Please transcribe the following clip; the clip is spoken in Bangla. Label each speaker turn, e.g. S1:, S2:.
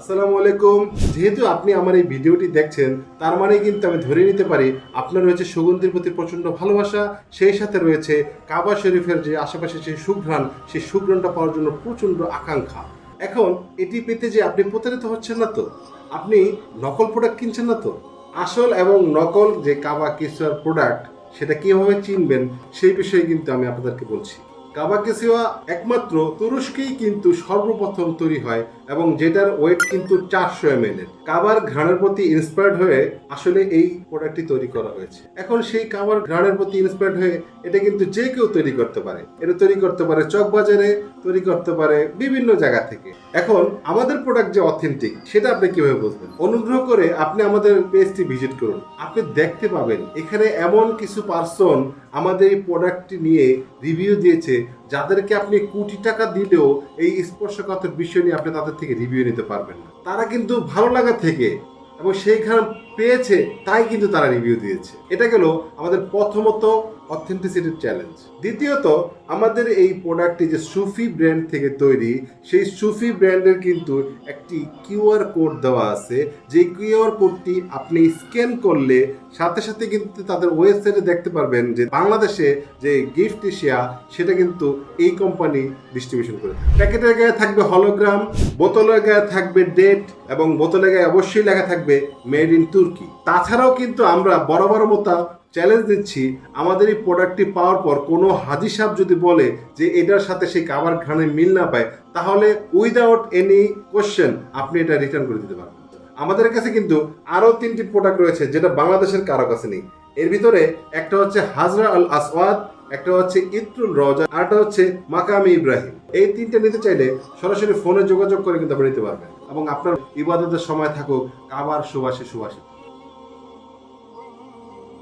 S1: আসসালামু আলাইকুম। যেহেতু আপনি আমার এই ভিডিওটি দেখছেন, তার মানে কিন্তু আমি ধরে নিতে পারি আপনার রয়েছে সুগন্ধির প্রতি প্রচণ্ড ভালোবাসা, সেই সাথে রয়েছে কাবা শরীফের যে আশেপাশে যে সুঘ্রাণ, সেই সুঘ্রাণটা পাওয়ার জন্য প্রচণ্ড আকাঙ্ক্ষা। এখন এটি পেতে যে আপনি প্রতারিত হচ্ছেন না তো? আপনি নকল প্রোডাক্ট কিনছেন না তো? আসল এবং নকল যে কাবা কিসওয়ার প্রোডাক্ট, সেটা কিভাবে চিনবেন সেই বিষয়ে কিন্তু আমি আপনাদেরকে বলছি। কাবা কেসিওয়া একমাত্র তুরস্কেই কিন্তু সর্বপ্রথম তৈরি হয় এবং যেটার ওয়েট কিন্তু 400 ml এর। কাবার ঘ্রাণের প্রতি ইন্সপায়ার্ড হয়ে আসলে এই প্রোডাক্টটি তৈরি করা হয়েছে। এখন সেই কাবার ঘ্রাণের প্রতি ইন্সপায়ার্ড হয়ে এটা কিন্তু যে কেউ তৈরি করতে পারে। এটা তৈরি করতে পারে চকবাজারে, তৈরি করতে পারে বিভিন্ন জায়গা থেকে। এখন আমাদের প্রোডাক্ট যে অথেন্টিক সেটা আপনি কিভাবে বুঝবেন? অনুগ্রহ করে আপনি আমাদের পেজটি ভিজিট করুন। আপনি দেখতে পাবেন এখানে এমন কিছু পার্সন আমাদের এই প্রোডাক্টটি নিয়ে রিভিউ দিয়েছে, যাদেরকে আপনি কোটি টাকা দিলেও এই স্পর্শকাতর বিষয় নিয়ে আপনি তাদের থেকে রিভিউ নিতে পারবেন না। তারা কিন্তু ভালো লাগা থেকে এবং সেইখানে পেয়েছে তাই কিন্তু তারা রিভিউ দিয়েছে। এটা গেল আমাদের প্রথমত অথেন্টিসিটির চ্যালেঞ্জ। দ্বিতীয়ত, আমাদের এই প্রোডাক্টটি যে সুফি ব্র্যান্ড থেকে তৈরি, সেই সুফি ব্র্যান্ডের কিন্তু একটি কিউআর কোড দেওয়া আছে। যে কিউআর কোডটি আপনি স্ক্যান করলে সাথে সাথে কিন্তু তাদের ওয়েবসাইটে দেখতে পারবেন যে বাংলাদেশে যে গিফট এশিয়া সেটা কিন্তু এই কোম্পানি ডিস্ট্রিবিউশন করে থাকে। প্যাকেটের গায়ে থাকবে হলোগ্রাম, বোতলের গায়ে থাকবে ডেট এবং বোতলের গায়ে অবশ্যই লেখা থাকবে মেড ইন তুর্কি। তাছাড়াও কিন্তু আমরা বড় মতো চ্যালেঞ্জ দিচ্ছি, আমাদের এই প্রোডাক্টটি পাওয়ার পর কোনো হাজি সাহেব যদি বলে যে এটার সাথে সেই কাবার ঘ্রাণের মিল না পায়, তাহলে উইদাউট এনি কোশ্চেন আপনি এটা রিটার্ন করে দিতে পারবেন। আমাদের কাছে কিন্তু আরও 3টি প্রোডাক্ট রয়েছে যেটা বাংলাদেশের কারো কাছে নেই। এর ভিতরে একটা হচ্ছে হাজরা আল আসওয়াদ, একটা হচ্ছে ইত্রুল রওজা, আরটা হচ্ছে মাকামি ইব্রাহিম। এই 3টে নিতে চাইলে সরাসরি ফোনে যোগাযোগ করে কিন্তু আপনি নিতে পারবেন এবং আপনার ইবাদতের সময় থাকুক কাবার সুবাসে সুবাসিত।